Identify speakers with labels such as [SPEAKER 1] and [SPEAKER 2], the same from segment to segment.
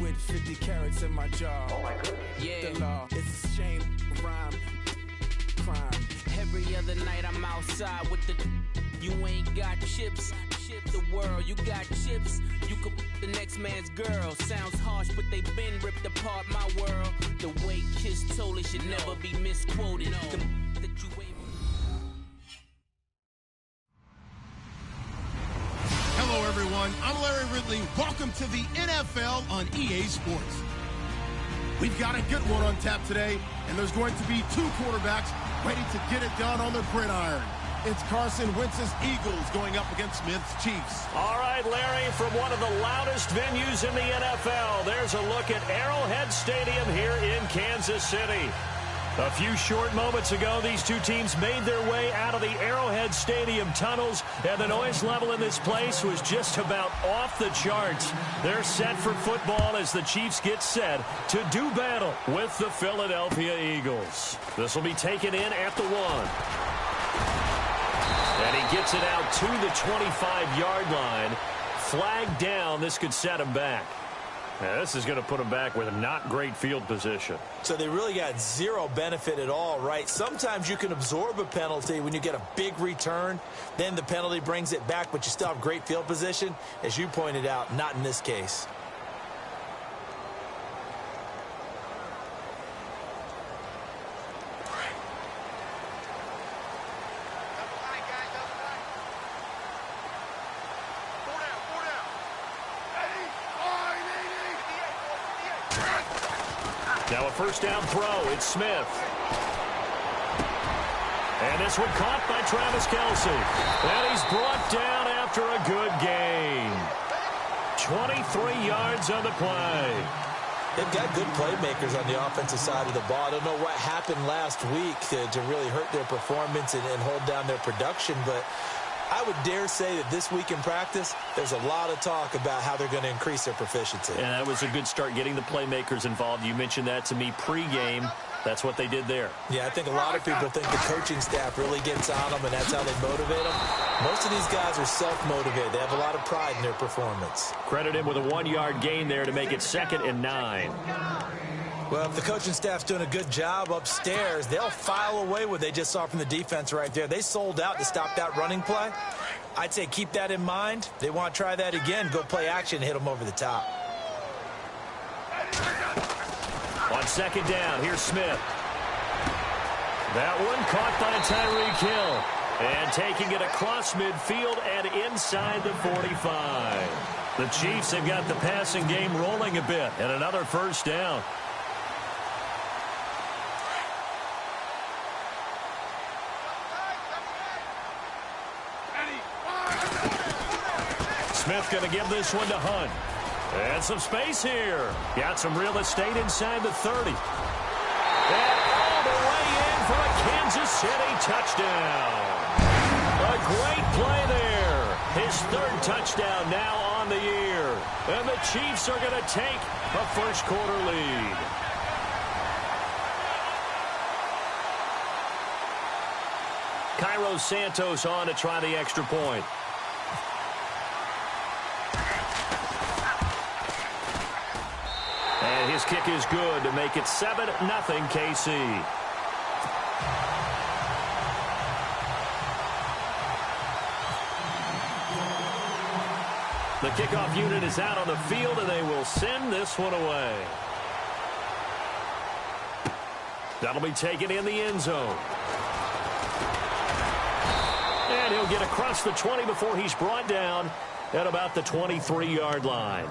[SPEAKER 1] with 50 carats in my jaw.
[SPEAKER 2] Oh my goodness.
[SPEAKER 1] Yeah. The law, it's a shame, rhyme, crime.
[SPEAKER 3] Every other night I'm outside with the you ain't got chips. The world, you got chips. You could the next man's girl. Sounds harsh, but they been ripped apart my world. The way Kiss told it should never be misquoted. The that you ain't.
[SPEAKER 4] Hello, everyone. I'm Larry Ridley. Welcome to the NFL on EA Sports. We've got a good one on tap today, and there's going to be two quarterbacks ready to get it done on the gridiron. It's Carson Wentz's Eagles going up against Smith's Chiefs.
[SPEAKER 5] All right, Larry, from one of the loudest venues in the NFL, there's a look at Arrowhead Stadium here in Kansas City. A few short moments ago, these two teams made their way out of the Arrowhead Stadium tunnels, and the noise level in this place was just about off the charts. They're set for football as the Chiefs get set to do battle with the Philadelphia Eagles. This will be taken in at the 1. And he gets it out to the 25-yard line. Flag down. This could set him back. Now, this is going to put him back with not great field position.
[SPEAKER 6] So they really got zero benefit at all, right? Sometimes you can absorb a penalty when you get a big return. Then the penalty brings it back, but you still have great field position. As you pointed out, not in this case.
[SPEAKER 5] Now a first down throw. It's Smith. And this one caught by Travis Kelce. And he's brought down after a good gain. 23 yards on the play.
[SPEAKER 6] They've got good playmakers on the offensive side of the ball. I don't know what happened last week to really hurt their performance and hold down their production, but I would dare say that this week in practice, there's a lot of talk about how they're going to increase their proficiency.
[SPEAKER 5] And that was a good start getting the playmakers involved. You mentioned that to me pregame. That's what they did there.
[SPEAKER 6] Yeah, I think a lot of people think the coaching staff really gets on them, and that's how they motivate them. Most of these guys are self-motivated. They have a lot of pride in their performance.
[SPEAKER 5] Credit him with a 1-yard gain there to make it 2nd and 9.
[SPEAKER 6] Well, if the coaching staff's doing a good job upstairs, they'll file away what they just saw from the defense right there. They sold out to stop that running play. I'd say keep that in mind. They want to try that again, go play action, hit them over the top.
[SPEAKER 5] On 2nd down, here's Smith. That one caught by Tyreek Hill. And taking it across midfield and inside the 45. The Chiefs have got the passing game rolling a bit, and another first down. Smith going to give this one to Hunt. And some space here. Got some real estate inside the 30. And all the way in for a Kansas City touchdown. A great play there. His 3rd touchdown now on the year. And the Chiefs are going to take a first-quarter lead. Cairo Santos on to try the extra point. And his kick is good to make it 7-0 KC. The kickoff unit is out on the field, and they will send this one away. That'll be taken in the end zone. And he'll get across the 20 before he's brought down at about the 23-yard line.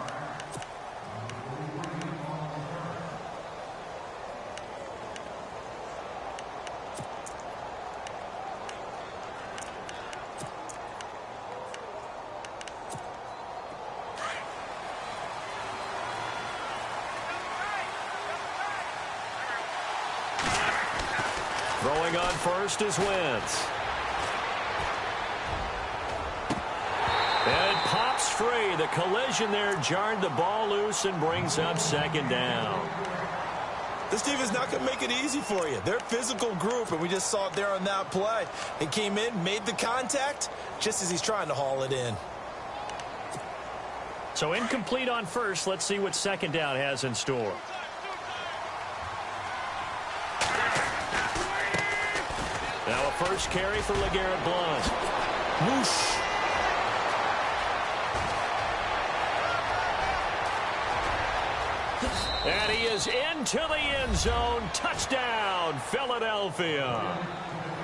[SPEAKER 5] Throwing on first is Wentz. And it pops free. The collision there jarred the ball loose and brings up 2nd down.
[SPEAKER 6] This team is not going to make it easy for you. They're a physical group, and we just saw it there on that play. He came in, made the contact, just as he's trying to haul it in.
[SPEAKER 5] So incomplete on first. Let's see what second down has in store. Now a first carry for LeGarrette Blount.
[SPEAKER 6] Whoosh.
[SPEAKER 5] And he is into the end zone. Touchdown, Philadelphia.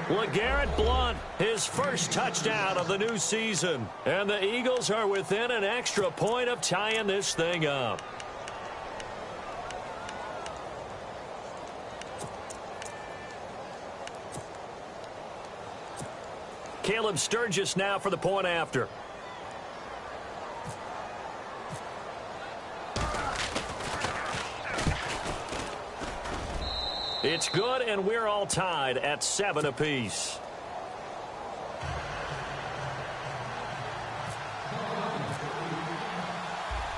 [SPEAKER 5] LeGarrette Blount, his first touchdown of the new season. And the Eagles are within an extra point of tying this thing up. Caleb Sturgis now for the point after. It's good, and we're all tied at 7 apiece.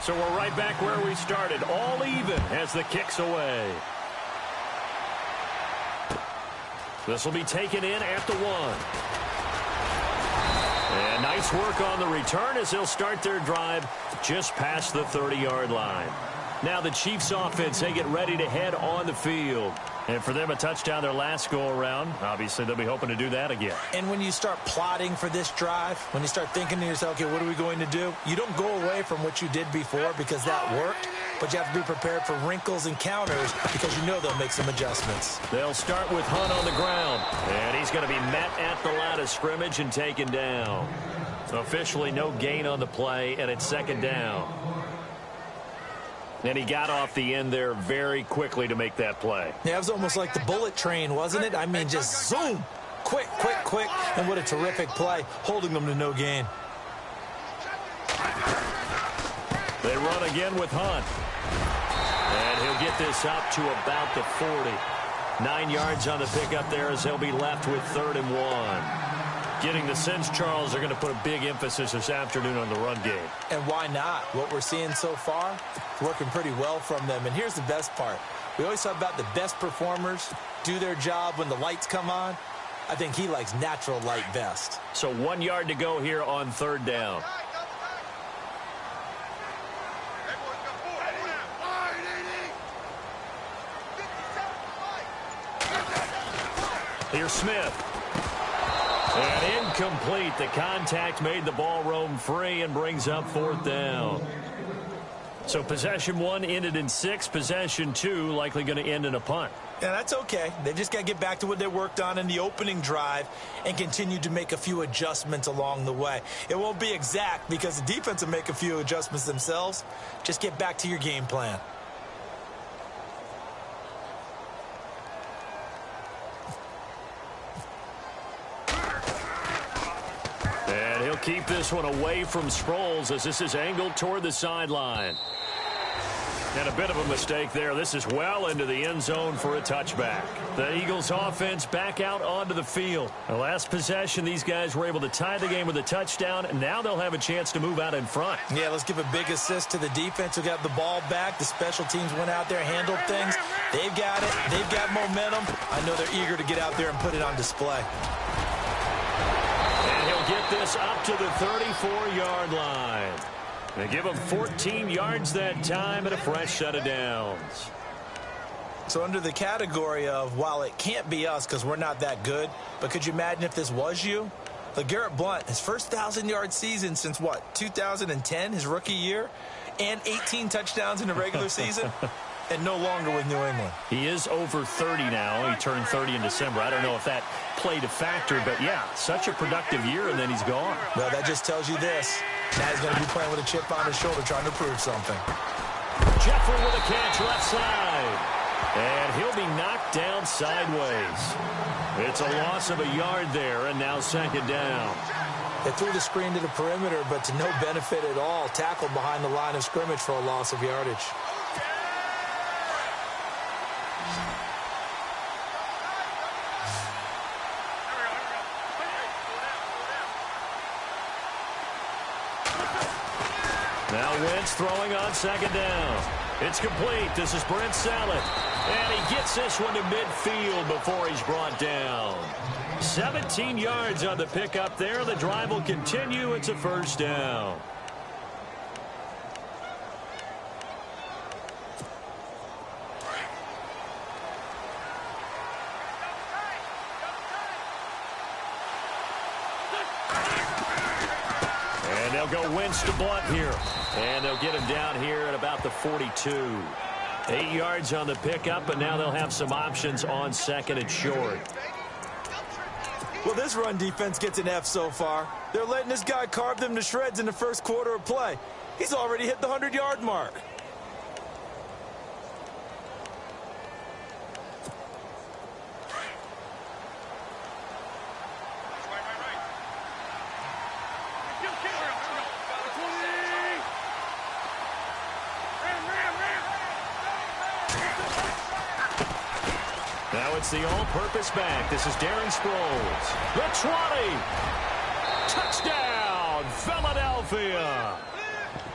[SPEAKER 5] So we're right back where we started, all even as the kick's away. This will be taken in at the 1. And nice work on the return as they'll start their drive just past the 30-yard line. Now the Chiefs offense, they get ready to head on the field. And for them, a touchdown their last go-around. Obviously, they'll be hoping to do that again.
[SPEAKER 6] And when you start plotting for this drive, when you start thinking to yourself, okay, what are we going to do? You don't go away from what you did before because that worked. But you have to be prepared for wrinkles and counters because you know they'll make some adjustments.
[SPEAKER 5] They'll start with Hunt on the ground. And he's going to be met at the line of scrimmage and taken down. Officially no gain on the play, and it's second down. And he got off the end there very quickly to make that play.
[SPEAKER 6] Yeah, it was almost like the bullet train, wasn't it? I mean, just zoom. Quick, quick, quick. And what a terrific play, holding them to no gain.
[SPEAKER 5] They run again with Hunt. And he'll get this up to about the 40. 9 yards on the pickup there as they'll be left with 3rd and 1. Getting the sense, Charles, are going to put a big emphasis this afternoon on the run game.
[SPEAKER 6] And why not? What we're seeing so far, working pretty well from them. And here's the best part. We always talk about the best performers do their job when the lights come on. I think he likes natural light best.
[SPEAKER 5] So 1 yard to go here on 3rd down. Here's Smith. And incomplete. The contact made the ball roam free and brings up 4th down. So possession 1 ended in 6. Possession 2 likely going to end in a punt.
[SPEAKER 6] Yeah, that's okay. They just got to get back to what they worked on in the opening drive and continue to make a few adjustments along the way. It won't be exact because the defense will make a few adjustments themselves. Just get back to your game plan.
[SPEAKER 5] Keep this one away from Sproles as this is angled toward the sideline. And a bit of a mistake there. This is well into the end zone for a touchback. The Eagles offense back out onto the field. The last possession, these guys were able to tie the game with a touchdown. And now they'll have a chance to move out in front.
[SPEAKER 6] Yeah, let's give a big assist to the defense who got the ball back. The special teams went out there, handled things. They've got it. They've got momentum. I know they're eager to get out there and put it on display.
[SPEAKER 5] Get this up to the 34-yard line. They give them 14 yards that time and a fresh set of downs.
[SPEAKER 6] So under the category of, while it can't be us because we're not that good, but could you imagine if this was you? LeGarrette Blount, his first 1,000-yard season since, what, 2010, his rookie year, and 18 touchdowns in the regular season? And no longer with New England.
[SPEAKER 5] He is over 30 now. He turned 30 in December. I don't know if that played a factor, but yeah, such a productive year, and then he's gone.
[SPEAKER 6] Well, that just tells you this. Now he's going to be playing with a chip on his shoulder trying to prove something.
[SPEAKER 5] Jeffrey with a catch left side. And he'll be knocked down sideways. It's a loss of a yard there, and now second down.
[SPEAKER 6] They threw the screen to the perimeter, but to no benefit at all. Tackled behind the line of scrimmage for a loss of yardage.
[SPEAKER 5] Now Wentz throwing on second down. It's complete. This is Brent Sallet. And he gets this one to midfield before he's brought down. 17 yards on the pickup there. The drive will continue. It's a first down. go Wentz to Blunt here. And they'll get him down here at about the 42. 8 yards on the pickup, but now they'll have some options on second and short.
[SPEAKER 6] Well, this run defense gets an F so far. They're letting this guy carve them to shreds in the first quarter of play. He's already hit the 100-yard mark.
[SPEAKER 5] Now it's the all-purpose back. This is Darren Sproles. The 20. Touchdown, Philadelphia.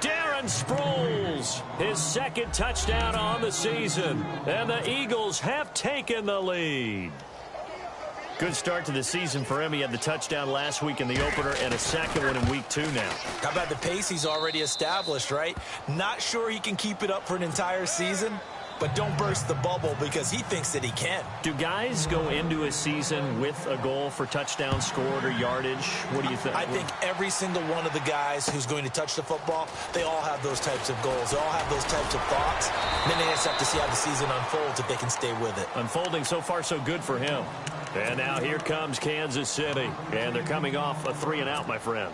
[SPEAKER 5] Darren Sproles, his second touchdown on the season. And the Eagles have taken the lead. Good start to the season for him. He had the touchdown last week in the opener and a second one in week 2 now.
[SPEAKER 6] How about the pace he's already established, right? Not sure he can keep it up for an entire season, but don't burst the bubble because he thinks that he can.
[SPEAKER 5] Do guys go into a season with a goal for touchdown scored or yardage? What do you think?
[SPEAKER 6] I think every single one of the guys who's going to touch the football, they all have those types of goals. They all have those types of thoughts. And then they just have to see how the season unfolds if they can stay with it.
[SPEAKER 5] Unfolding so far so good for him. And now here comes Kansas City. And they're coming off a 3-and-out, my friend.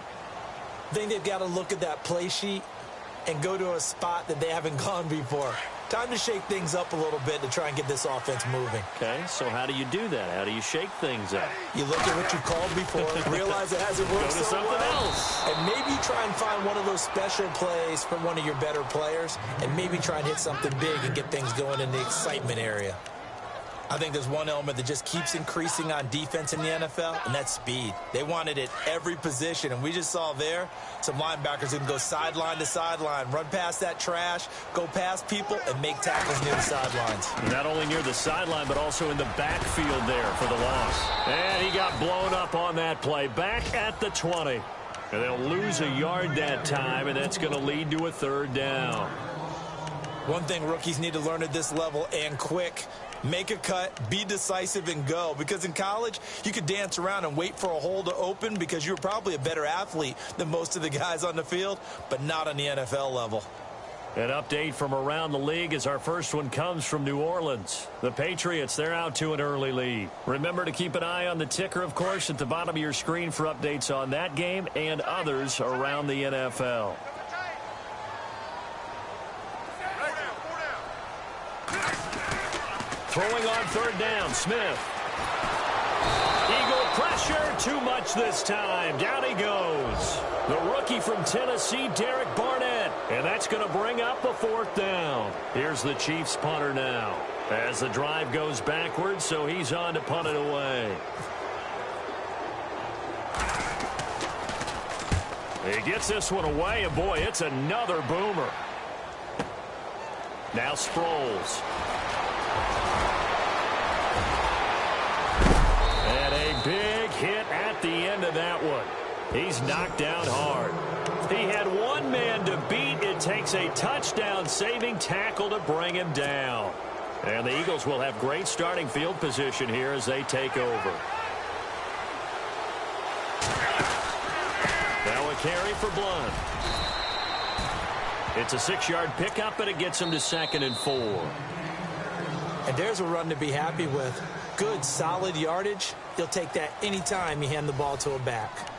[SPEAKER 6] I think they've got to look at that play sheet and go to a spot that they haven't gone before. Time to shake things up a little bit to try and get this offense moving.
[SPEAKER 5] Okay, so how do you do that? How do you shake things up?
[SPEAKER 6] You look at what you called before, realize it hasn't worked
[SPEAKER 5] Go to
[SPEAKER 6] so
[SPEAKER 5] something
[SPEAKER 6] well,
[SPEAKER 5] else.
[SPEAKER 6] and maybe try and find one of those special plays from one of your better players, and maybe try and hit something big and get things going in the excitement area. I think there's one element that just keeps increasing on defense in the NFL, and that's speed. They want it at every position, and we just saw there some linebackers who can go sideline to sideline, run past that trash, go past people, and make tackles near the sidelines.
[SPEAKER 5] Not only near the sideline, but also in the backfield there for the loss. And he got blown up on that play. Back at the 20. And they'll lose a yard that time, and that's going to lead to a 3rd down.
[SPEAKER 6] One thing rookies need to learn at this level, and quick, make a cut, be decisive, and go. Because in college, you could dance around and wait for a hole to open because you're probably a better athlete than most of the guys on the field, but not on the NFL level.
[SPEAKER 5] An update from around the league as our first one comes from New Orleans. The Patriots, they're out to an early lead. Remember to keep an eye on the ticker, of course, at the bottom of your screen for updates on that game and others around the NFL. Throwing on 3rd down, Smith. Eagle pressure, too much this time. Down he goes. The rookie from Tennessee, Derek Barnett. And that's going to bring up a 4th down. Here's the Chiefs punter now. As the drive goes backwards, so he's on to punt it away. He gets this one away, and boy, it's another boomer. Now Sproles. And a big hit at the end of that one. He's knocked down hard. He had one man to beat. It takes a touchdown-saving tackle to bring him down. And the Eagles will have great starting field position here as they take over. Now a carry for Blunt. It's a 6-yard pickup, and it gets him to 2nd and 4.
[SPEAKER 6] And there's a run to be happy with. Good, solid yardage. You'll take that anytime you hand the ball to a back.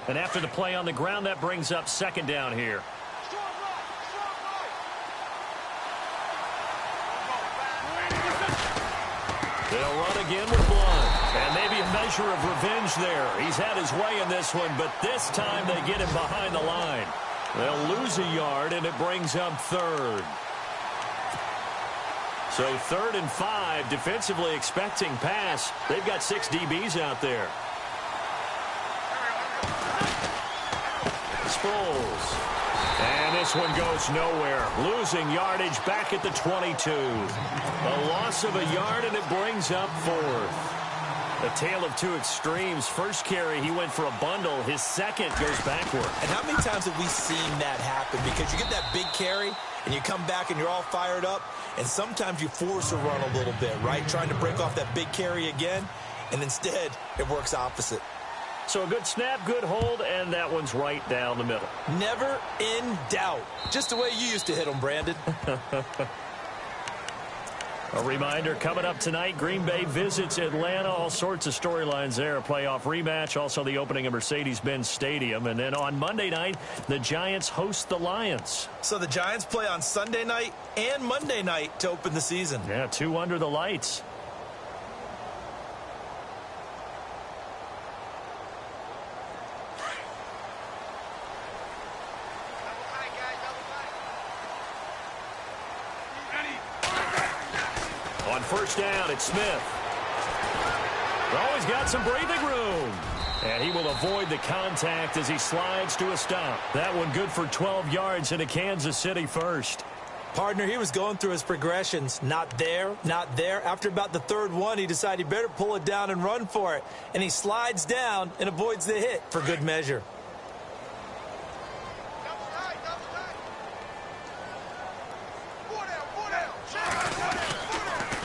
[SPEAKER 5] And after the play on the ground, that brings up 2nd down here. They'll run again with Blunt. And maybe a measure of revenge there. He's had his way in this one, but this time they get him behind the line. They'll lose a yard, and it brings up 3rd. So 3rd and 5, defensively expecting pass. They've got 6 DBs out there. Sproles. And this one goes nowhere. Losing yardage back at the 22. A loss of a yard, and it brings up 4th. A tale of two extremes. First carry, he went for a bundle. His second goes backward.
[SPEAKER 6] And how many times have we seen that happen? Because you get that big carry, and you come back and you're all fired up, and sometimes you force a run a little bit, right? Trying to break off that big carry again, and instead it works opposite.
[SPEAKER 5] So a good snap, good hold, and that one's right down the middle.
[SPEAKER 6] Never in doubt. Just the way you used to hit them, Brandon.
[SPEAKER 5] A reminder, coming up tonight, Green Bay visits Atlanta. All sorts of storylines there. A playoff rematch, also the opening of Mercedes-Benz Stadium. And then on Monday night, the Giants host the Lions.
[SPEAKER 6] So the Giants play on Sunday night and Monday night to open the season.
[SPEAKER 5] Yeah, 2 under the lights. On first down, it's Smith. Always got some breathing room. And he will avoid the contact as he slides to a stop. That one good for 12 yards into Kansas City first.
[SPEAKER 6] Partner, he was going through his progressions. Not there, not there. After about the third one, he decided he better pull it down and run for it. And he slides down and avoids the hit for good measure.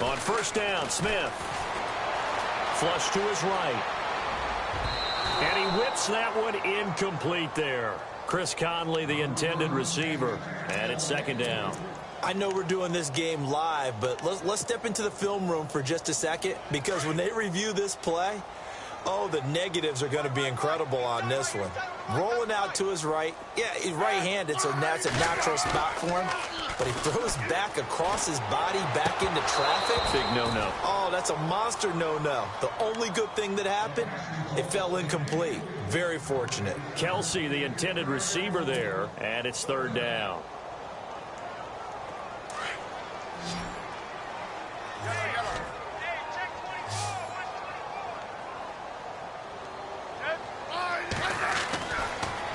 [SPEAKER 5] On first down, Smith. Flush to his right. And he whips that one incomplete there. Chris Conley, the intended receiver. And it's second down.
[SPEAKER 6] I know we're doing this game live, but let's step into the film room for just a second, because when they review this play, oh, the negatives are going to be incredible on this one. Rolling out to his right. Yeah, he's right-handed, so that's a natural spot for him. But he throws back across his body back into traffic.
[SPEAKER 5] Big no-no.
[SPEAKER 6] Oh, that's a monster no-no. The only good thing that happened, it fell incomplete. Very fortunate.
[SPEAKER 5] Kelsey, the intended receiver there, and it's third down.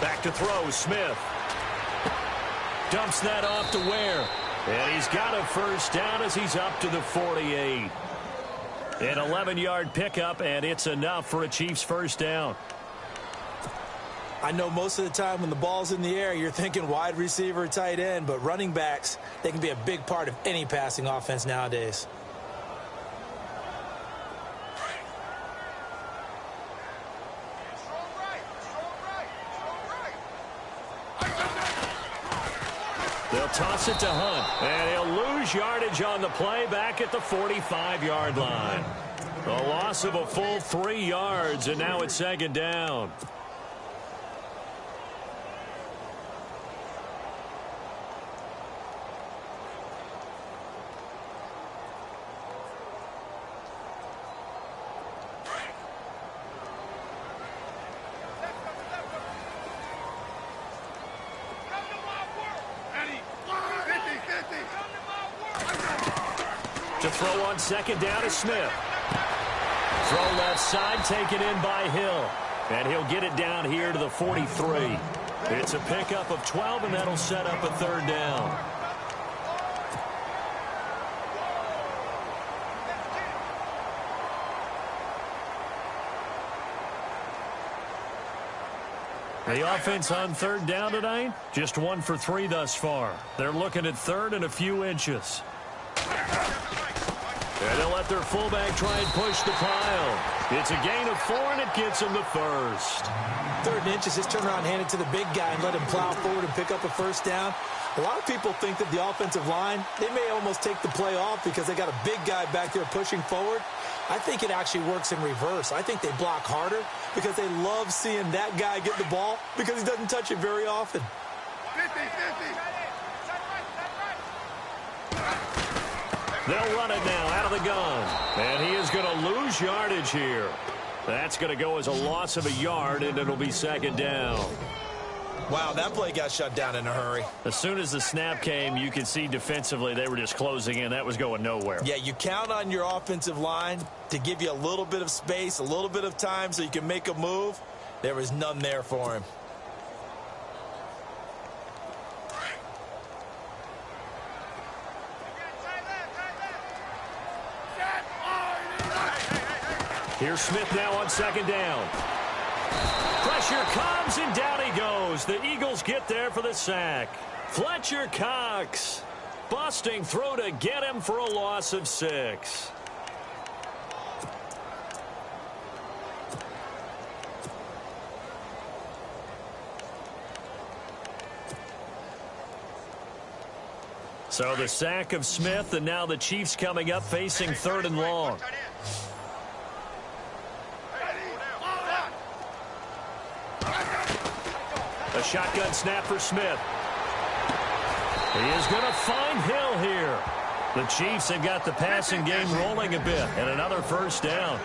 [SPEAKER 5] Back to throw, Smith. Dumps that off to Ware. And he's got a first down as he's up to the 48. An 11-yard pickup, and it's enough for a Chiefs first down.
[SPEAKER 6] I know most of the time when the ball's in the air, you're thinking wide receiver, tight end, but running backs, they can be a big part of any passing offense nowadays.
[SPEAKER 5] They'll toss it to Hunt, and he'll lose yardage on the play back at the 45-yard line. A loss of a full 3 yards, and now it's second down. To throw on second down is Smith. Throw left side, taken in by Hill. And he'll get it down here to the 43. It's a pickup of 12, and that'll set up a third down. The offense on third down tonight, just 1 for 3 thus far. They're looking at third and a few inches. And they'll let their fullback try and push the pile. It's a gain of 4, and it gets him the first.
[SPEAKER 6] 3rd and inches, just turn around, hand it to the big guy, and let him plow forward and pick up a first down. A lot of people think that the offensive line, they may almost take the play off because they got a big guy back there pushing forward. I think it actually works in reverse. I think they block harder because they love seeing that guy get the ball because he doesn't touch it very often.
[SPEAKER 1] 50-50.
[SPEAKER 5] They'll run it now out of the gun. And he is going to lose yardage here. That's going to go as a loss of a yard, and it'll be second down.
[SPEAKER 6] Wow, that play got shut down in a hurry.
[SPEAKER 5] As soon as the snap came, you could see defensively they were just closing in. That was going nowhere.
[SPEAKER 6] Yeah, you count on your offensive line to give you a little bit of space, a little bit of time so you can make a move. There was none there for him.
[SPEAKER 5] Here's Smith now on second down. Pressure comes, and down he goes. The Eagles get there for the sack. Fletcher Cox busting through to get him for a loss of 6. So the sack of Smith, and now the Chiefs coming up facing 3rd and long. A shotgun snap for Smith. He is going to find Hill here. The Chiefs have got the passing game rolling a bit, and another first down.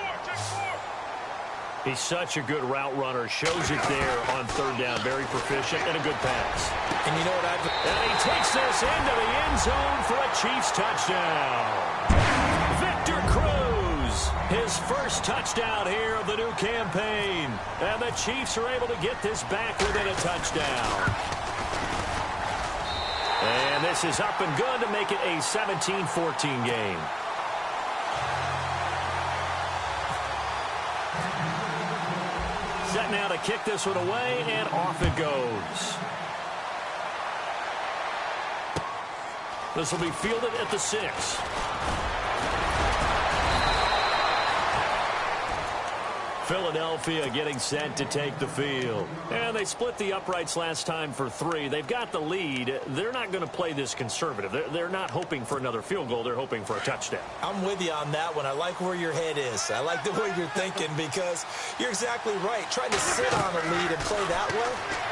[SPEAKER 5] He's such a good route runner. Shows it there on 3rd down. Very proficient and a good pass.
[SPEAKER 6] And you know what
[SPEAKER 5] And he takes this into the end zone for a Chiefs touchdown. Victor Cruz, his first touchdown here of the new campaign. And the Chiefs are able to get this back within a touchdown. And this is up and good to make it a 17-14 game. Set now to kick this one away, and off it goes. This will be fielded at the 6. Philadelphia getting set to take the field. And they split the uprights last time for 3. They've got the lead. They're not going to play this conservative. They're not hoping for another field goal. They're hoping for a touchdown.
[SPEAKER 6] I'm with you on that one. I like where your head is. I like the way you're thinking because you're exactly right. Trying to sit on a lead and play that way,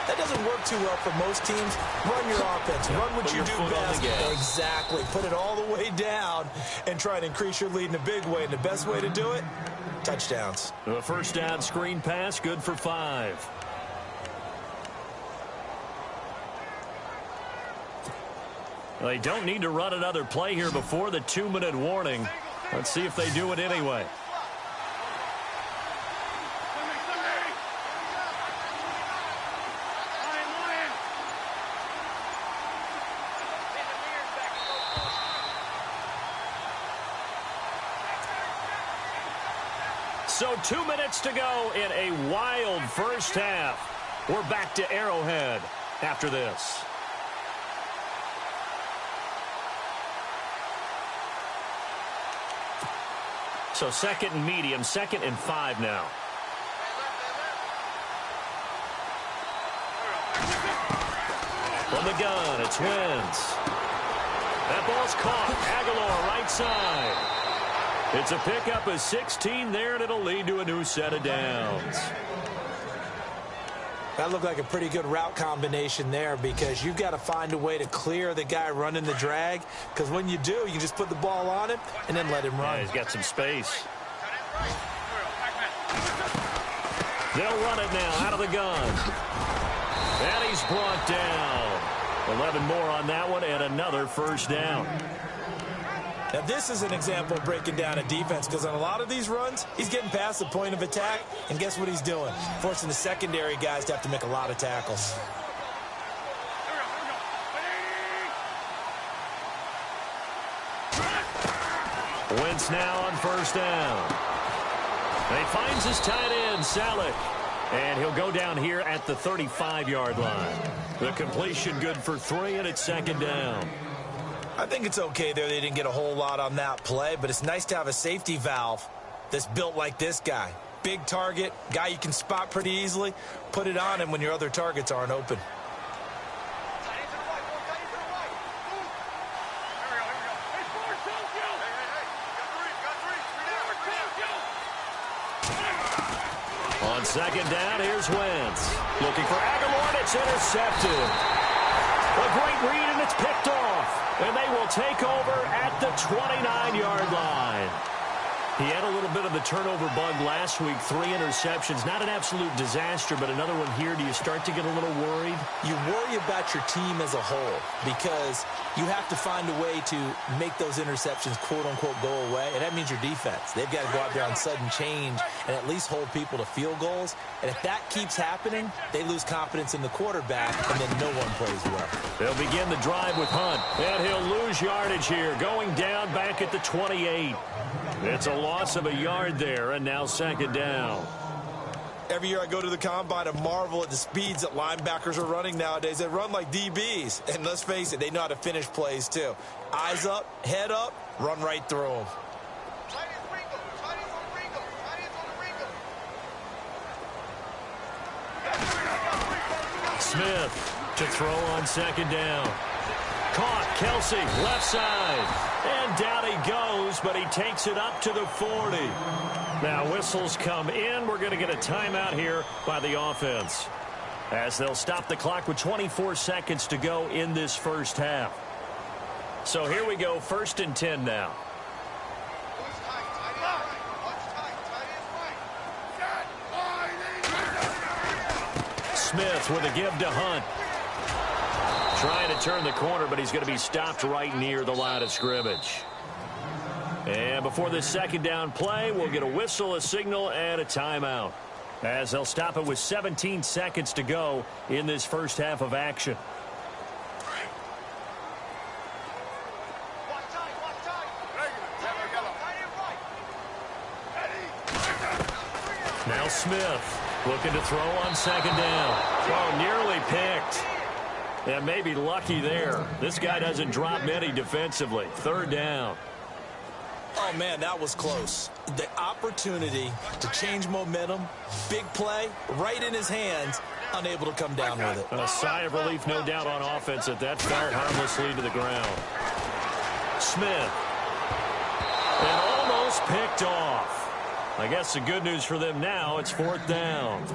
[SPEAKER 6] that doesn't work too well for most teams. Run your offense. Run what you do best. Exactly. Put it all the way down and try to increase your lead in a big way. And the best way to do it, touchdowns.
[SPEAKER 5] The first down screen pass, good for 5. They don't need to run another play here before the 2-minute warning. Let's see if they do it anyway. So 2 minutes to go in a wild first half. We're back to Arrowhead after this. So 2nd and medium, 2nd and 5 now. From the gun, it's Wentz. That ball's caught. Aguilar right side. It's a pickup of 16 there, and it'll lead to a new set of downs.
[SPEAKER 6] That looked like a pretty good route combination there because you've got to find a way to clear the guy running the drag, because when you do, you just put the ball on him and then let him run.
[SPEAKER 5] Yeah, he's got some space. They'll run it now out of the gun. And he's brought down. 11 more on that one, and another first down.
[SPEAKER 6] Now, this is an example of breaking down a defense because on a lot of these runs, he's getting past the point of attack, and guess what he's doing? Forcing the secondary guys to have to make a lot of tackles.
[SPEAKER 5] Wentz now on first down. And he finds his tight end, Salek. And he'll go down here at the 35-yard line. The completion good for 3, and it's 2nd down.
[SPEAKER 6] I think it's okay there. They didn't get a whole lot on that play, but it's nice to have a safety valve that's built like this guy. Big target, guy you can spot pretty easily. Put it on him when your other targets aren't open.
[SPEAKER 5] On 2nd down, here's Wentz. Looking for Aguilar, and it's intercepted. A great read, and it's picked off. And they will take over at the 29-yard line. He had a little bit of the turnover bug last week. 3 interceptions. Not an absolute disaster, but another one here. Do you start to get a little worried?
[SPEAKER 6] You worry about your team as a whole because you have to find a way to make those interceptions, quote-unquote, go away. And that means your defense. They've got to go out there on sudden change and at least hold people to field goals. And if that keeps happening, they lose confidence in the quarterback, and then no one plays well.
[SPEAKER 5] They'll begin the drive with Hunt. And he'll lose yardage here, going down back at the 28. It's a long loss of a yard there, and now second down.
[SPEAKER 6] Every year I go to the combine and marvel at the speeds that linebackers are running nowadays. They run like DBs. And let's face it, they know how to finish plays too. Eyes up, head up, run right through them.
[SPEAKER 5] Smith to throw on second down. Caught, Kelsey, left side. And down he goes, but he takes it up to the 40. Now whistles come in. We're going to get a timeout here by the offense, as they'll stop the clock with 24 seconds to go in this first half. So here we go, 1st and 10 now. Smith with a give to Hunt. Trying to turn the corner, but he's going to be stopped right near the line of scrimmage. And before this second down play, we'll get a whistle, a signal, and a timeout, as they'll stop it with 17 seconds to go in this first half of action. Now Smith looking to throw on second down. Oh, nearly picked. And maybe lucky there. This guy doesn't drop many defensively. 3rd down.
[SPEAKER 6] Oh, man, that was close. The opportunity to change momentum, big play, right in his hands, unable to come down with it.
[SPEAKER 5] A sigh of relief, no doubt, on offense that fell harmlessly to the ground. Smith. And almost picked off. I guess the good news for them now, it's 4th down.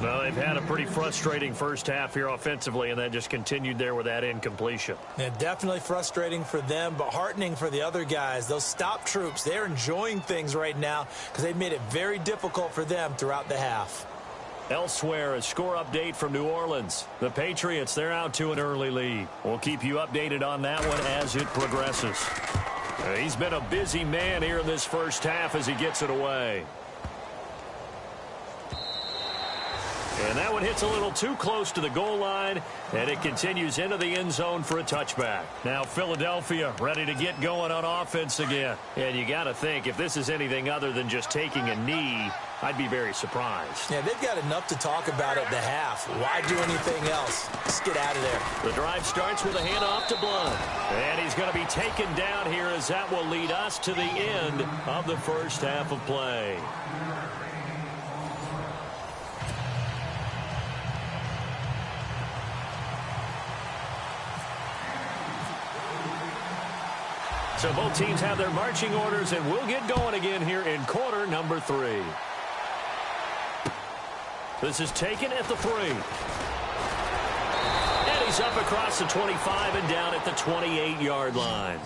[SPEAKER 5] Well, they've had a pretty frustrating first half here offensively, and that just continued there with that incompletion.
[SPEAKER 6] Yeah, definitely frustrating for them, but heartening for the other guys. Those stop troops, they're enjoying things right now because they've made it very difficult for them throughout the half.
[SPEAKER 5] Elsewhere, a score update from New Orleans. The Patriots, they're out to an early lead. We'll keep you updated on that one as it progresses. He's been a busy man here in this first half as he gets it away. And that one hits a little too close to the goal line, and it continues into the end zone for a touchback. Now Philadelphia ready to get going on offense again. And you got to think, if this is anything other than just taking a knee, I'd be very surprised.
[SPEAKER 6] Yeah, they've got enough to talk about at the half. Why do anything else? Just get out of there.
[SPEAKER 5] The drive starts with a handoff to Blunt. And he's going to be taken down here, as that will lead us to the end of the first half of play. So both teams have their marching orders, and we'll get going again here in quarter number 3. This is taken at the 3. And he's up across the 25 and down at the 28-yard line.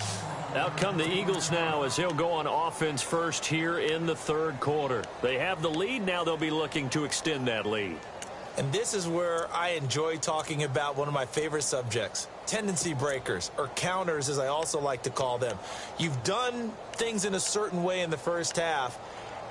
[SPEAKER 5] Out come the Eagles now, as they'll go on offense first here in the 3rd quarter. They have the lead. Now they'll be looking to extend that lead.
[SPEAKER 6] And this is where I enjoy talking about one of my favorite subjects, tendency breakers, or counters as I also like to call them. You've done things in a certain way in the first half,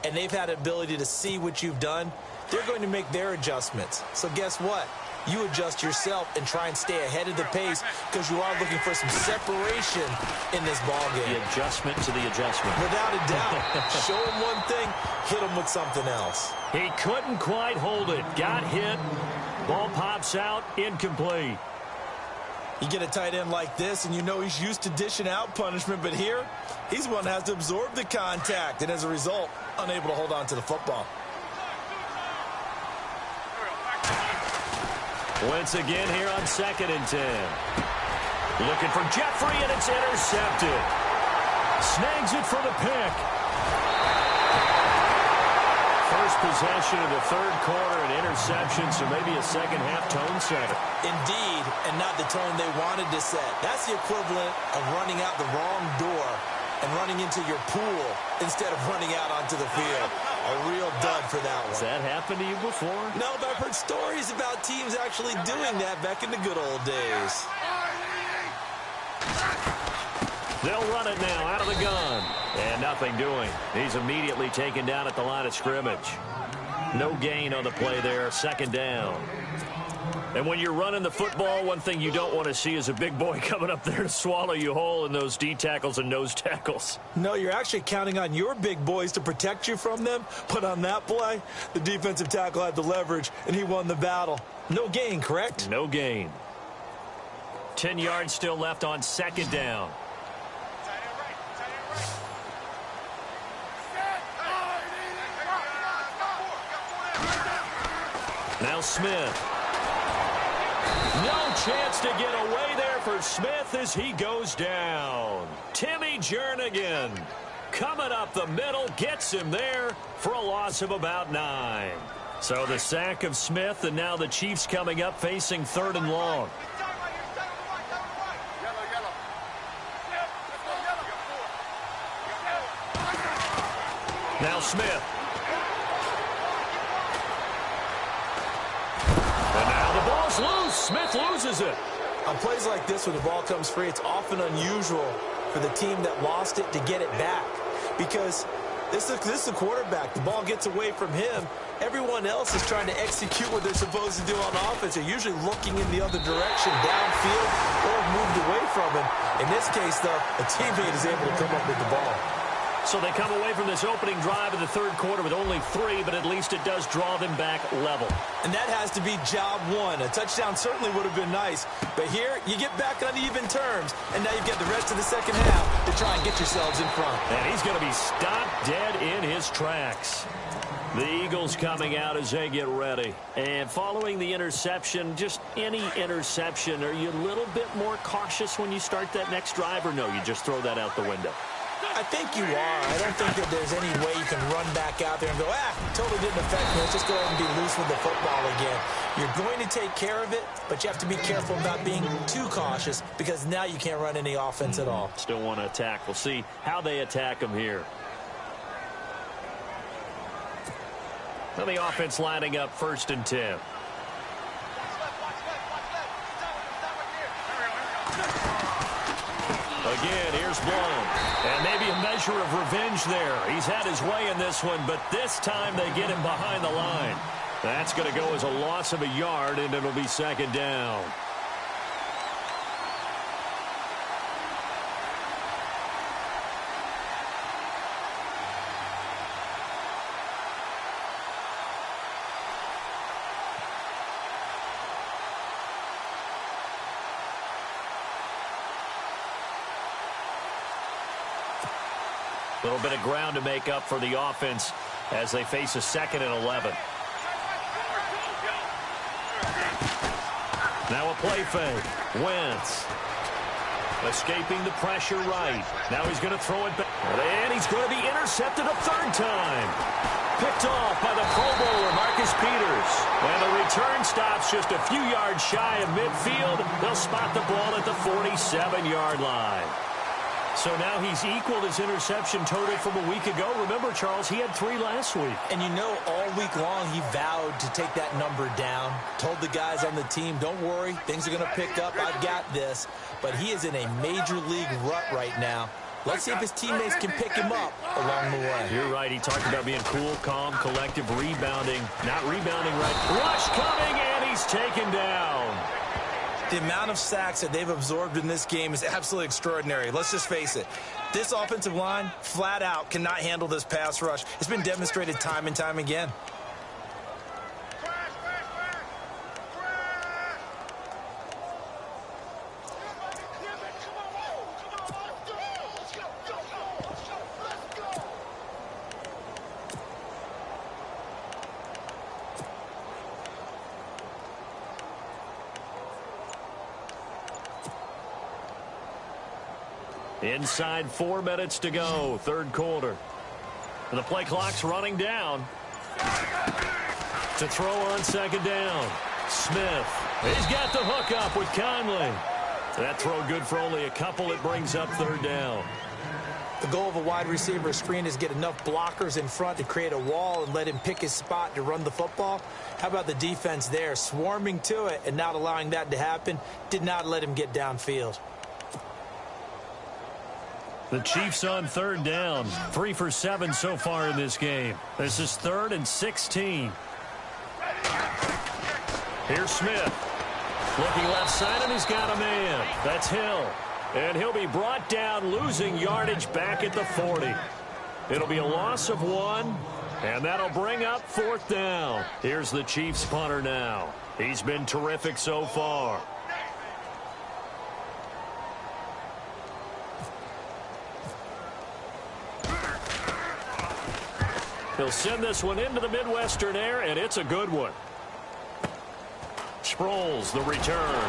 [SPEAKER 6] and they've had ability to see what you've done. They're going to make their adjustments. So guess what? You adjust yourself and try and stay ahead of the pace, because you are looking for some separation in this ball game.
[SPEAKER 5] The adjustment to the adjustment.
[SPEAKER 6] Without a doubt. Show them one thing, hit them with something else.
[SPEAKER 5] He couldn't quite hold it. Got hit. Ball pops out. Incomplete.
[SPEAKER 6] You get a tight end like this, and you know he's used to dishing out punishment, but here, he's one that has to absorb the contact, and as a result, unable to hold on to the football.
[SPEAKER 5] Once again here on 2nd and 10. Looking for Jeffrey, and it's intercepted. Snags it for the pick. First possession of the 3rd quarter, an interception, so maybe a second-half tone setter.
[SPEAKER 6] Indeed, and not the tone they wanted to set. That's the equivalent of running out the wrong door and running into your pool instead of running out onto the field. A real dud for that one.
[SPEAKER 5] Has that happened to you before?
[SPEAKER 6] No, but I've heard stories about teams actually doing that back in the good old days.
[SPEAKER 5] They'll run it now out of the gun. And nothing doing. He's immediately taken down at the line of scrimmage. No gain on the play there. 2nd down. And when you're running the football, one thing you don't want to see is a big boy coming up there to swallow you whole in those D tackles and nose tackles.
[SPEAKER 6] No, you're actually counting on your big boys to protect you from them. But on that play, the defensive tackle had the leverage, and he won the battle. No gain, correct?
[SPEAKER 5] No gain. 10 yards still left on second down. Now Smith. No chance to get away there for Smith as he goes down. Timmy Jernigan coming up the middle, gets him there for a loss of about 9. So the sack of Smith, and now the Chiefs coming up facing 3rd and long. Now Smith. And now the ball's loose. Smith loses it.
[SPEAKER 6] On plays like this, when the ball comes free, it's often unusual for the team that lost it to get it back. Because this is the quarterback. The ball gets away from him. Everyone else is trying to execute what they're supposed to do on offense. They're usually looking in the other direction, downfield, or moved away from him. In this case, though, a teammate is able to come up with the ball.
[SPEAKER 5] So they come away from this opening drive in the 3rd quarter with only 3, but at least it does draw them back level.
[SPEAKER 6] And that has to be job 1. A touchdown certainly would have been nice. But here, you get back on even terms. And now you've got the rest of the second half to try and get yourselves in front.
[SPEAKER 5] And he's going to be stopped dead in his tracks. The Eagles coming out as they get ready. And following the interception, just any interception, are you a little bit more cautious when you start that next drive, or no, you just throw that out the window?
[SPEAKER 6] I think you are. I don't think that there's any way you can run back out there and go, totally didn't affect me. Let's just go ahead and be loose with the football again. You're going to take care of it, but you have to be careful about being too cautious because now you can't run any offense at all.
[SPEAKER 5] Still want to attack. We'll see how they attack them here. Well, the offense lining up 1st and 10. Again, here's blown. And maybe a measure of revenge there. He's had his way in this one, but this time they get him behind the line. That's going to go as a loss of a yard, and it'll be 2nd down. A little bit of ground to make up for the offense as they face a 2nd and 11. Now a play fake. Wentz escaping the pressure right. Now he's going to throw it back. And he's going to be intercepted a 3rd time. Picked off by the Pro Bowler, Marcus Peters. And the return stops just a few yards shy of midfield. They'll spot the ball at the 47-yard line. So now he's equaled his interception total from a week ago. Remember, Charles, he had 3 last week.
[SPEAKER 6] And you know, all week long he vowed to take that number down. Told the guys on the team, don't worry, things are going to pick up. I've got this. But he is in a major league rut right now. Let's see if his teammates can pick him up along the way.
[SPEAKER 5] You're right. He talked about being cool, calm, collective, rebounding. Not rebounding right. Rush coming, and he's taken down.
[SPEAKER 6] The amount of sacks that they've absorbed in this game is absolutely extraordinary. Let's just face it. This offensive line, flat out, cannot handle this pass rush. It's been demonstrated time and time again.
[SPEAKER 5] Inside 4 minutes to go, 3rd quarter. And the play clock's running down. To throw on 2nd down. Smith. He's got the hook up with Conley. That throw good for only a couple. It brings up 3rd down.
[SPEAKER 6] The goal of a wide receiver screen is get enough blockers in front to create a wall and let him pick his spot to run the football. How about the defense there? Swarming to it and not allowing that to happen. Did not let him get downfield.
[SPEAKER 5] The Chiefs on 3rd down. 3 for 7 so far in this game. This is 3rd and 16. Here's Smith. Looking left side, and he's got a man. That's Hill. And he'll be brought down, losing yardage back at the 40. It'll be a loss of 1, and that'll bring up 4th down. Here's the Chiefs punter now. He's been terrific so far. He'll send this one into the Midwestern air, and it's a good one. Sproles, the return.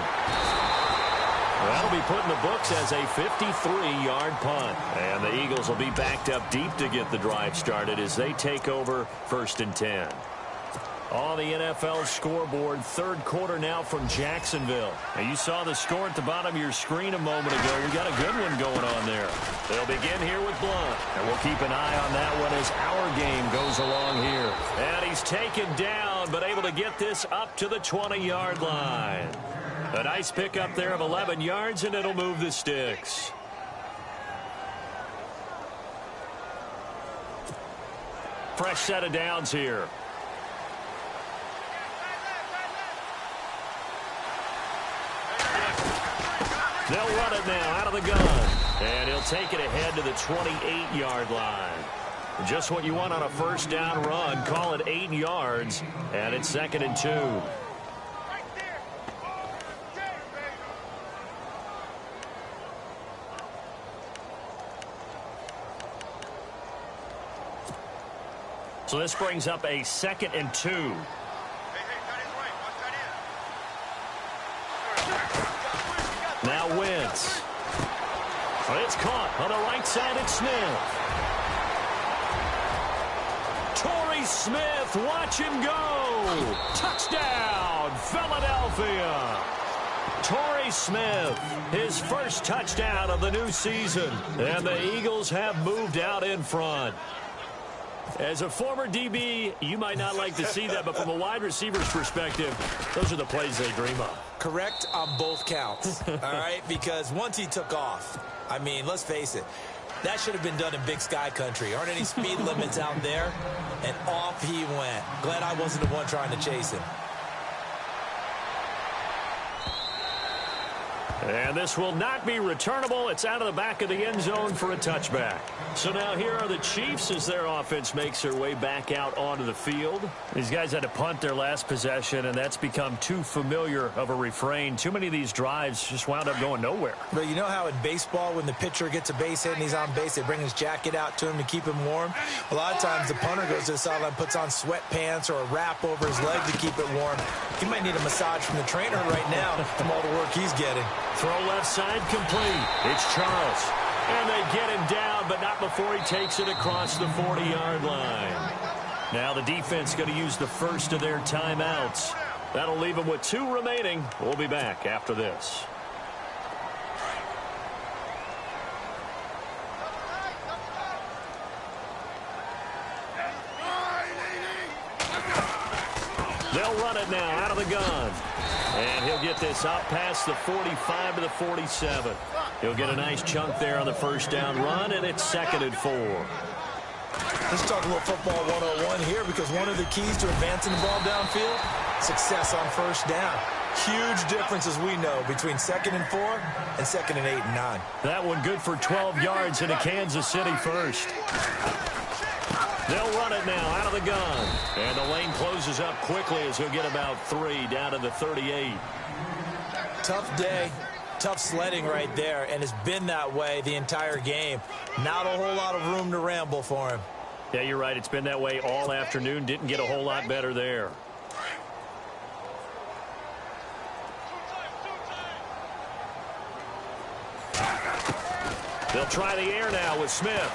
[SPEAKER 5] That'll be put in the books as a 53-yard punt. And the Eagles will be backed up deep to get the drive started as they take over 1st and 10. On the NFL scoreboard, 3rd quarter now from Jacksonville. And you saw the score at the bottom of your screen a moment ago. We got a good one going on there. They'll begin here with Blunt. And we'll keep an eye on that one as our game goes along here. And he's taken down, but able to get this up to the 20-yard line. A nice pickup there of 11 yards, and it'll move the sticks. Fresh set of downs here. They'll run it now out of the gun. And he'll take it ahead to the 28-yard line. Just what you want on a 1st down run. Call it 8 yards. And it's 2nd and 2. So this brings up a 2nd and 2. Now Wentz. It's caught on the right side. It's Smith. Torrey Smith, watch him go. Touchdown, Philadelphia. Torrey Smith, his first touchdown of the new season. And the Eagles have moved out in front. As a former DB, you might not like to see that, but from a wide receiver's perspective, those are the plays they dream of.
[SPEAKER 6] Correct on both counts, all right? Because once he took off, I mean, let's face it, that should have been done in Big Sky Country. Aren't any speed limits out there? And off he went. Glad I wasn't the one trying to chase him.
[SPEAKER 5] And this will not be returnable. It's out of the back of the end zone for a touchback. So now here are the Chiefs as their offense makes their way back out onto the field. These guys had to punt their last possession, and that's become too familiar of a refrain. Too many of these drives just wound up going nowhere.
[SPEAKER 6] But you know how in baseball, when the pitcher gets a base hit and he's on base, they bring his jacket out to him to keep him warm? A lot of times the punter goes to the sideline, puts on sweatpants or a wrap over his leg to keep it warm. He might need a massage from the trainer right now from all the work he's getting.
[SPEAKER 5] Throw left side complete. It's Charles. And they get him down, but not before he takes it across the 40-yard line. Now the defense going to use the first of their timeouts. That'll leave them with 2 remaining. We'll be back after this. They'll run it now out of the gun. And he'll get this up past the 45 to the 47. He'll get a nice chunk there on the 1st down run, and it's 2nd and 4.
[SPEAKER 6] Let's talk a little football 101 here, because one of the keys to advancing the ball downfield, success on 1st down. Huge difference, as we know, between 2nd and 4 and 2nd and 8 and 9.
[SPEAKER 5] That one good for 12 yards into Kansas City first. They'll run it now out of the gun. And the lane closes up quickly as he'll get about 3 down to the 38.
[SPEAKER 6] Tough day, tough sledding right there, and it's been that way the entire game. Not a whole lot of room to ramble for him.
[SPEAKER 5] Yeah, you're right. It's been that way all afternoon. Didn't get a whole lot better there. They'll try the air now with Smith.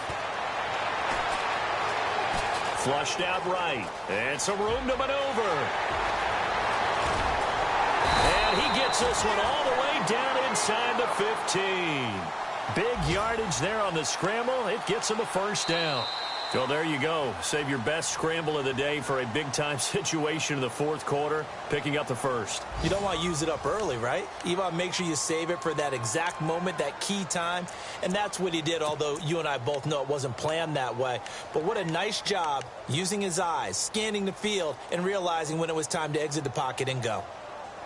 [SPEAKER 5] Flushed out right. And some room to maneuver. And he gets this one all the way down inside the 15. Big yardage there on the scramble. It gets him a 1st down. So there you go. Save your best scramble of the day for a big-time situation in the 4th quarter, picking up the 1st.
[SPEAKER 6] You don't want to use it up early, right? You want to make sure you save it for that exact moment, that key time. And that's what he did, although you and I both know it wasn't planned that way. But what a nice job using his eyes, scanning the field, and realizing when it was time to exit the pocket and go.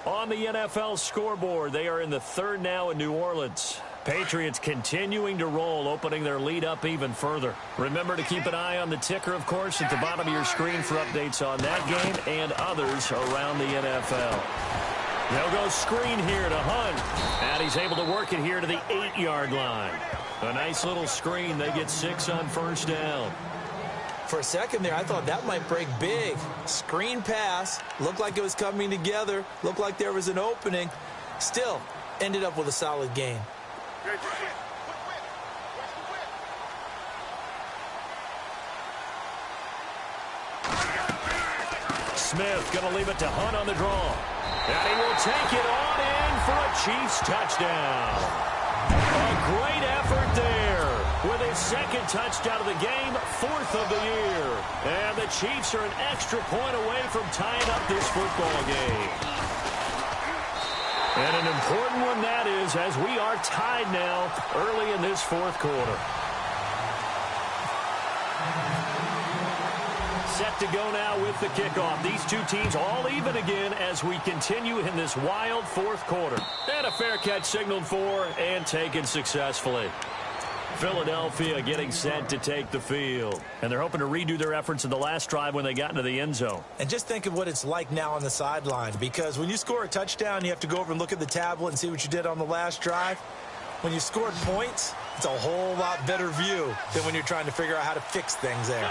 [SPEAKER 5] On the NFL scoreboard, they are in the third now in New Orleans. Patriots continuing to roll, opening their lead up even further. Remember to keep an eye on the ticker, of course, at the bottom of your screen for updates on that game and others around the NFL. They'll go screen here to Hunt, and he's able to work it here to the 8-yard line. A nice little screen. They get 6 on first down.
[SPEAKER 6] For a second there, I thought that might break big. Screen pass. Looked like it was coming together. Looked like there was an opening. Still, ended up with a solid gain.
[SPEAKER 5] Smith going to leave it to Hunt on the draw. And he will take it on in for a Chiefs touchdown. A great effort there with his second touchdown of the game, 4th of the year. And the Chiefs are an extra point away from tying up this football game. And an important one that is, as we are tied now early in this 4th quarter. Set to go now with the kickoff. These two teams all even again as we continue in this wild 4th quarter. And a fair catch signaled for and taken successfully. Philadelphia getting set to take the field. And they're hoping to redo their efforts in the last drive when they got into the end zone.
[SPEAKER 6] And just think of what it's like now on the sideline, because when you score a touchdown, you have to go over and look at the tablet and see what you did on the last drive. When you scored points, it's a whole lot better view than when you're trying to figure out how to fix things there.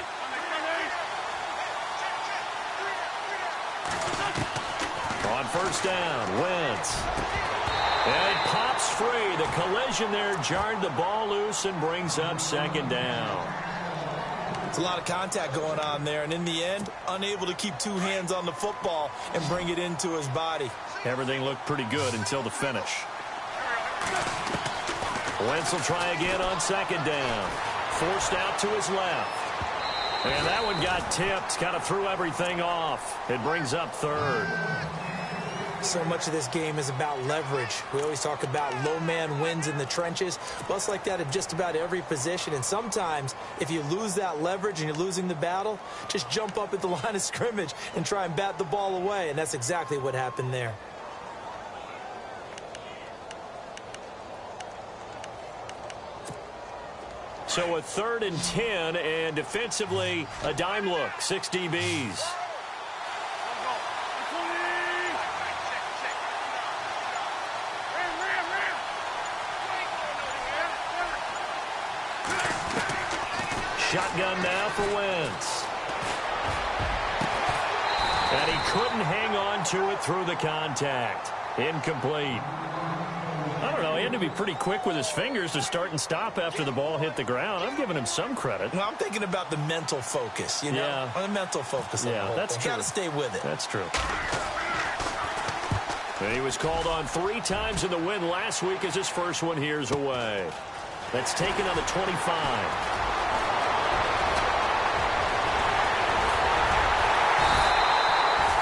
[SPEAKER 5] On first down, Wentz. And it pops free. The collision there jarred the ball loose and brings up 2nd down.
[SPEAKER 6] It's a lot of contact going on there, and in the end, unable to keep 2 hands on the football and bring it into his body.
[SPEAKER 5] Everything looked pretty good until the finish. Wentz will try again on 2nd down. Forced out to his left. And that one got tipped, kind of threw everything off. It brings up 3rd.
[SPEAKER 6] So much of this game is about leverage. We always talk about low man wins in the trenches. Well, it's like that in just about every position. And sometimes, if you lose that leverage and you're losing the battle, just jump up at the line of scrimmage and try and bat the ball away. And that's exactly what happened there.
[SPEAKER 5] So a 3rd and 10, and defensively, a dime look, 6 DBs. Shotgun now for Wentz. And he couldn't hang on to it through the contact. Incomplete. I don't know, he had to be pretty quick with his fingers to start and stop after the ball hit the ground. I'm giving him some credit.
[SPEAKER 6] Well, I'm thinking about the mental focus, you know?
[SPEAKER 5] Yeah.
[SPEAKER 6] On the mental focus of the whole
[SPEAKER 5] that's
[SPEAKER 6] thing.
[SPEAKER 5] true.
[SPEAKER 6] Got to stay with it.
[SPEAKER 5] That's true. And he was called on 3 times in the win last week as his first one here's away. That's taken on the 25.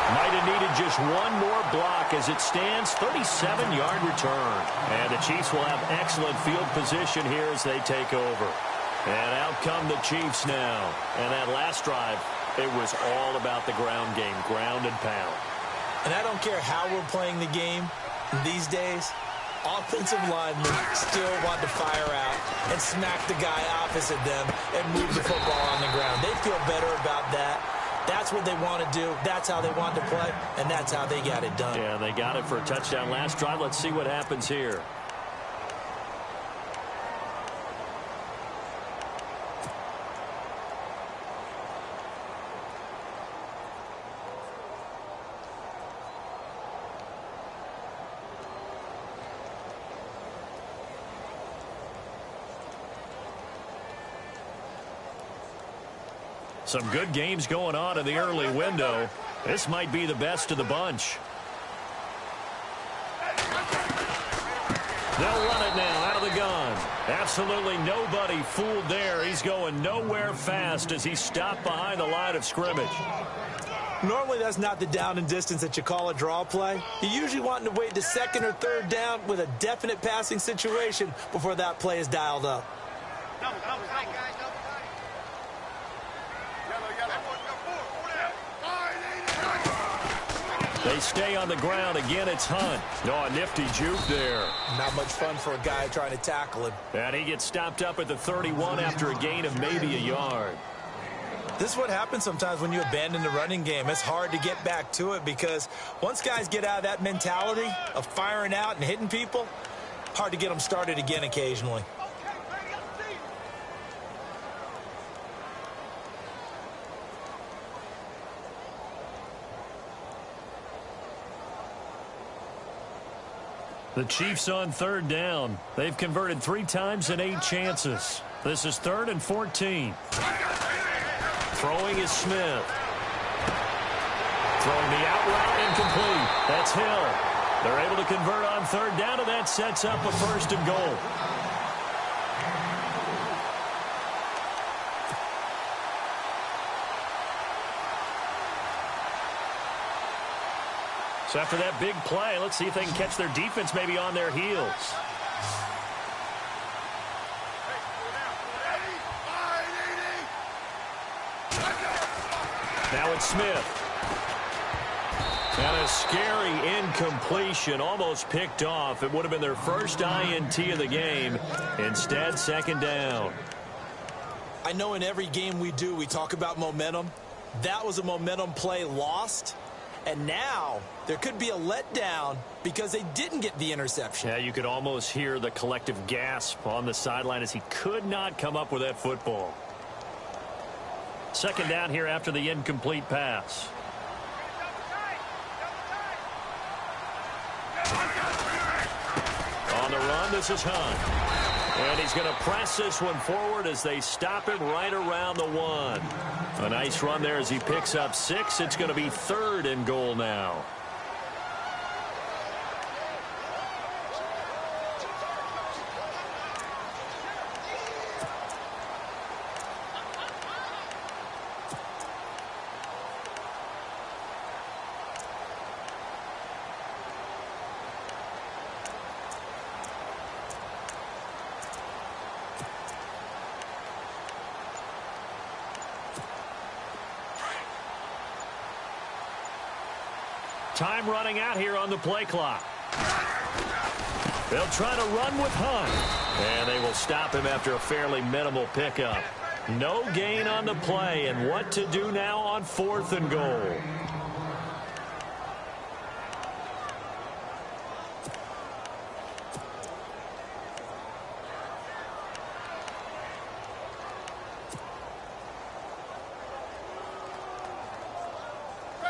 [SPEAKER 5] Might have needed just one more block as it stands, 37-yard return. And the Chiefs will have excellent field position here as they take over. And out come the Chiefs now. And that last drive, it was all about the ground game, ground and pound.
[SPEAKER 6] And I don't care how we're playing the game these days, offensive linemen still want to fire out and smack the guy opposite them and move the football on the ground. They feel better about that. That's what they want to do. That's how they want to play, and that's how they got it done.
[SPEAKER 5] Yeah, they got it for a touchdown last drive. Let's see what happens here. Some good games going on in the early window. This might be the best of the bunch. They'll run it now out of the gun. Absolutely nobody fooled there. He's going nowhere fast as he's stopped behind the line of scrimmage.
[SPEAKER 6] Normally, that's not the down and distance that you call a draw play. You usually want to wait to 2nd or 3rd down with a definite passing situation before that play is dialed up.
[SPEAKER 5] They stay on the ground. Again, it's Hunt. No, a nifty juke there.
[SPEAKER 6] Not much fun for a guy trying to tackle him.
[SPEAKER 5] And he gets stopped up at the 31 after a gain of maybe a yard.
[SPEAKER 6] This is what happens sometimes when you abandon the running game. It's hard to get back to it because once guys get out of that mentality of firing out and hitting people, hard to get them started again occasionally.
[SPEAKER 5] The Chiefs on third down. They've converted 3 times in 8 chances. This is 3rd and 14. Throwing is Smith. Throwing the out route incomplete. That's Hill. They're able to convert on third down, and that sets up a 1st and goal. So after that big play, let's see if they can catch their defense maybe on their heels. Now it's Smith. And a scary incompletion, almost picked off. It would have been their first INT of the game. Instead, 2nd down.
[SPEAKER 6] I know in every game we do, we talk about momentum. That was a momentum play lost. And now there could be a letdown because they didn't get the interception.
[SPEAKER 5] Yeah, you could almost hear the collective gasp on the sideline as he could not come up with that football. 2nd down here after the incomplete pass. On the run, this is Hunt. And he's going to press this one forward as they stop him right around the 1. A nice run there as he picks up 6. It's going to be 3rd and goal now. Time running out here on the play clock. They'll try to run with Hunt. And they will stop him after a fairly minimal pickup. No gain on the play. And what to do now on 4th and goal.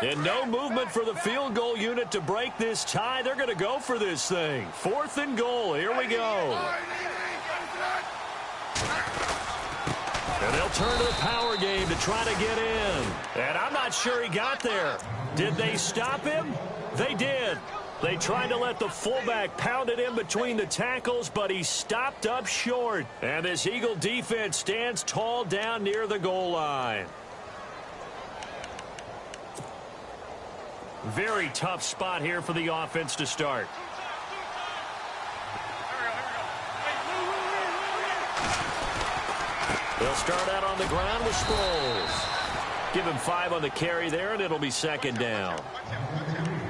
[SPEAKER 5] And no movement for the field goal unit to break this tie. They're going to go for this thing. 4th and goal. Here we go. And they'll turn to the power game to try to get in. And I'm not sure he got there. Did they stop him? They did. They tried to let the fullback pound it in between the tackles, but he stopped up short. And this Eagle defense stands tall down near the goal line. Very tough spot here for the offense to start. They'll start out on the ground with Sproles. Give him 5 on the carry there, and it'll be 2nd down.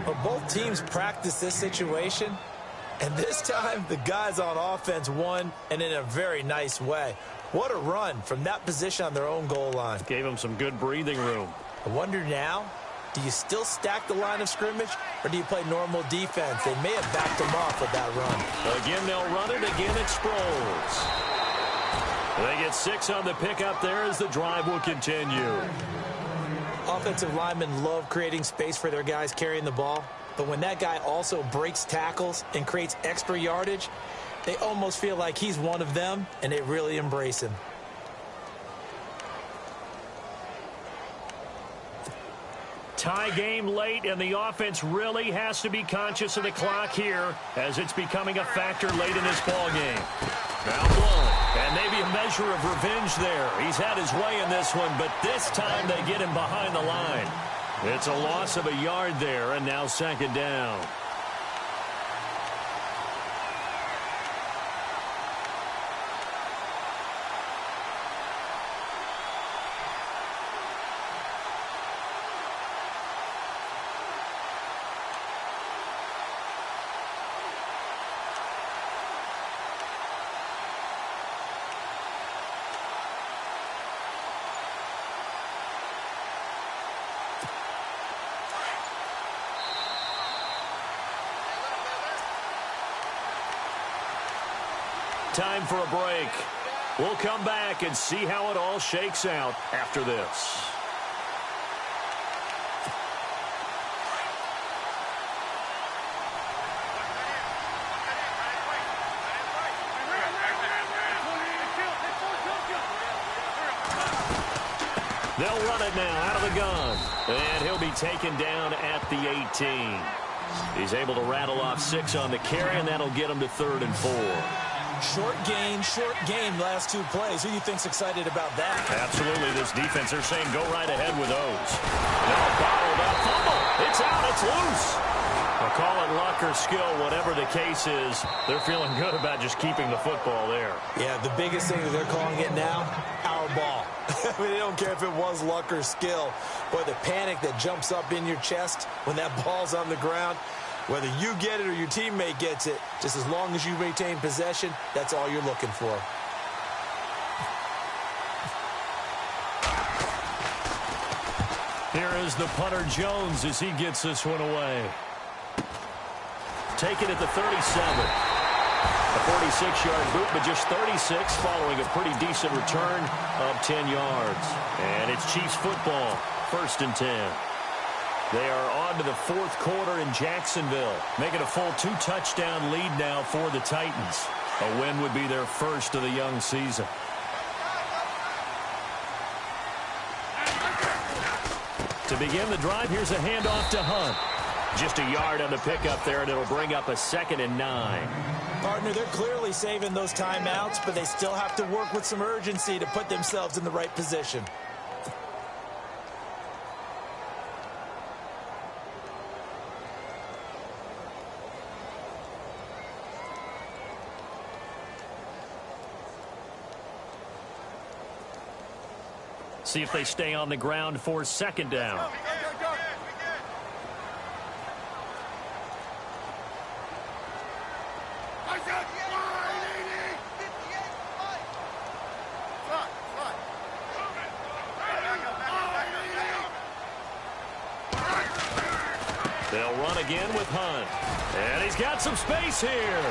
[SPEAKER 6] Well, both teams practice this situation, and this time the guys on offense won, and in a very nice way. What a run from that position on their own goal line.
[SPEAKER 5] Gave them some good breathing room.
[SPEAKER 6] I wonder now, do you still stack the line of scrimmage, or do you play normal defense? They may have backed them off with that run.
[SPEAKER 5] Again, they'll run it. Again, it's Sproles. They get 6 on the pickup there as the drive will continue.
[SPEAKER 6] Offensive linemen love creating space for their guys carrying the ball, but when that guy also breaks tackles and creates extra yardage, they almost feel like he's one of them, and they really embrace him.
[SPEAKER 5] Tie game late, and the offense really has to be conscious of the clock here as it's becoming a factor late in this ball game. Now blown, and maybe a measure of revenge there. He's had his way in this one, but this time they get him behind the line. It's a loss of a yard there, and now 2nd down. Time for a break. We'll come back and see how it all shakes out after this. They'll run it now out of the gun. And he'll be taken down at the 18. He's able to rattle off 6 on the carry, and that'll get him to 3rd and 4.
[SPEAKER 6] Short game, last 2 plays. Who do you think's excited about that?
[SPEAKER 5] Absolutely, this defense, they're saying go right ahead with those. Now bottled up, fumble. It's out, it's loose. They'll call it luck or skill, whatever the case is. They're feeling good about just keeping the football there.
[SPEAKER 6] Yeah, the biggest thing that they're calling it now, our ball. I mean, they don't care if it was luck or skill. Boy, the panic that jumps up in your chest when that ball's on the ground, whether you get it or your teammate gets it, just as long as you retain possession, that's all you're looking for.
[SPEAKER 5] Here is the punter Jones as he gets this one away. Take it at the 37. A 46-yard boot, but just 36 following a pretty decent return of 10 yards. And it's Chiefs football, 1st and 10. They are on to the 4th quarter in Jacksonville, making a full 2-touchdown lead now for the Titans. A win would be their first of the young season. To begin the drive, here's a handoff to Hunt. Just a yard on the pickup there, and it'll bring up a 2nd and 9.
[SPEAKER 6] Partner, they're clearly saving those timeouts, but they still have to work with some urgency to put themselves in the right position.
[SPEAKER 5] See if they stay on the ground for 2nd down. They'll run again with Hunt. And he's got some space here.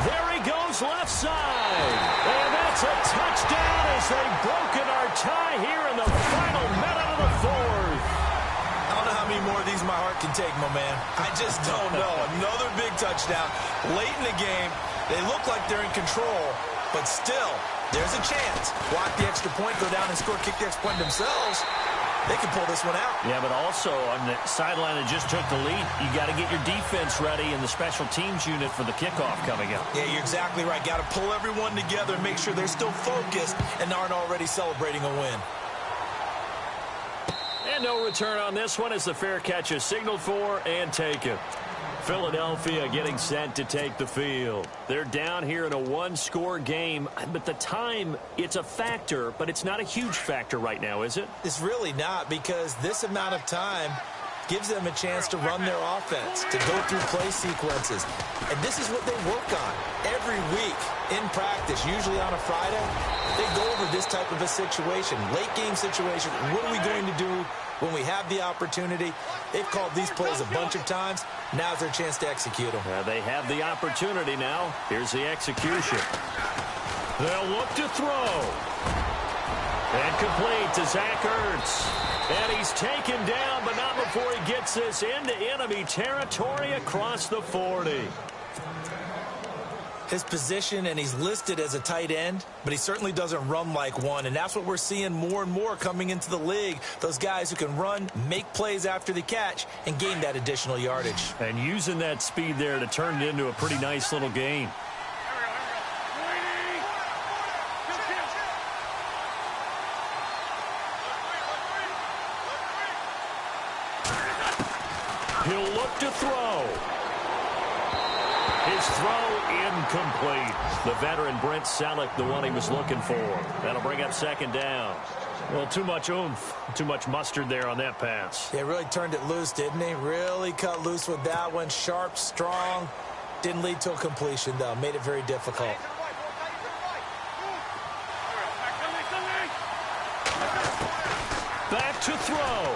[SPEAKER 5] There he goes left side. And that's a touchdown as they've broken our tie here in the final minute of the 4th.
[SPEAKER 6] I don't know how many more of these my heart can take, my man. I just don't know. Another big touchdown. Late in the game, they look like they're in control, but still, there's a chance. Block the extra point, go down and score, kick the extra point themselves. They can pull this one out.
[SPEAKER 5] Yeah, but also on the sideline that just took the lead, you got to get your defense ready in the special teams unit for the kickoff coming up.
[SPEAKER 6] Yeah, you're exactly right. Got to pull everyone together and make sure they're still focused and aren't already celebrating a win.
[SPEAKER 5] And no return on this one as the fair catch is signaled for and taken. Philadelphia getting set to take the field. They're down here in a 1-score game, but the time, it's a factor, but it's not a huge factor right now, is it?
[SPEAKER 6] It's really not, because this amount of time gives them a chance to run their offense, to go through play sequences. And this is what they work on every week in practice, usually on a Friday. They go over this type of a situation, late game situation. What are we going to do when we have the opportunity? They've called these plays a bunch of times. Now's their chance to execute them.
[SPEAKER 5] They have the opportunity now. Here's the execution. They'll look to throw. And complete to Zach Ertz. And he's taken down, but not before he gets this into enemy territory across the 40.
[SPEAKER 6] His position, and he's listed as a tight end, but he certainly doesn't run like one, and that's what we're seeing more and more coming into the league. Those guys who can run, make plays after the catch, and gain that additional yardage.
[SPEAKER 5] And using that speed there to turn it into a pretty nice little gain. He'll look to throw. His throw incomplete. The veteran Brent Selleck, the one he was looking for. That'll bring up 2nd down. Well, too much oomph, too much mustard there on that pass.
[SPEAKER 6] Yeah, really turned it loose, didn't he? Really cut loose with that one. Sharp, strong. Didn't lead to a completion, though. Made it very difficult.
[SPEAKER 5] Back to throw.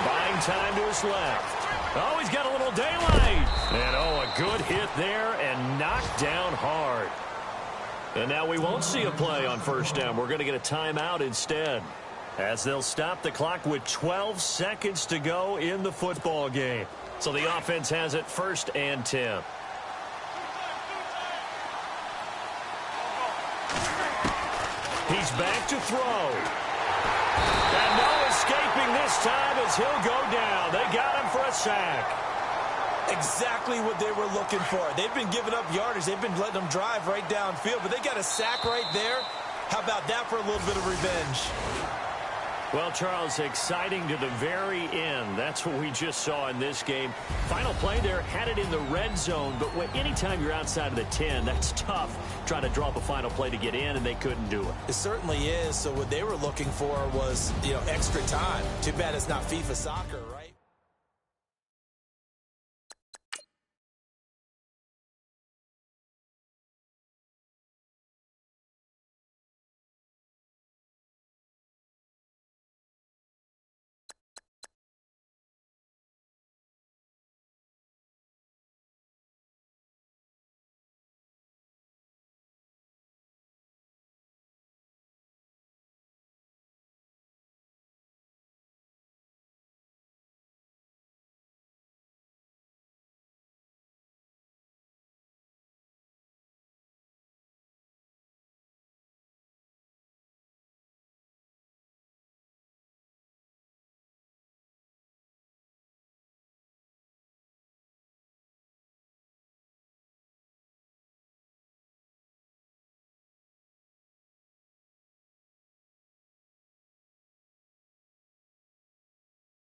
[SPEAKER 5] Buying time to his left. Oh, he's got a little daylight. And, oh, a good hit there and knocked down hard. And now we won't see a play on first down. We're going to get a timeout instead, as they'll stop the clock with 12 seconds to go in the football game. So the offense has it 1st and 10. He's back to throw. And no escaping this time as he'll go down. They got him for a sack.
[SPEAKER 6] Exactly what they were looking for. They've been giving up yardage. They've been letting them drive right downfield, but they got a sack right there. How about that for a little bit of revenge?
[SPEAKER 5] Well, Charles, exciting to the very end. That's what we just saw in this game. Final play there, had it in the red zone, but anytime you're outside of the 10, that's tough trying to draw up a final play to get in, and they couldn't do it.
[SPEAKER 6] It certainly is. So what they were looking for was, extra time. Too bad it's not FIFA soccer, right?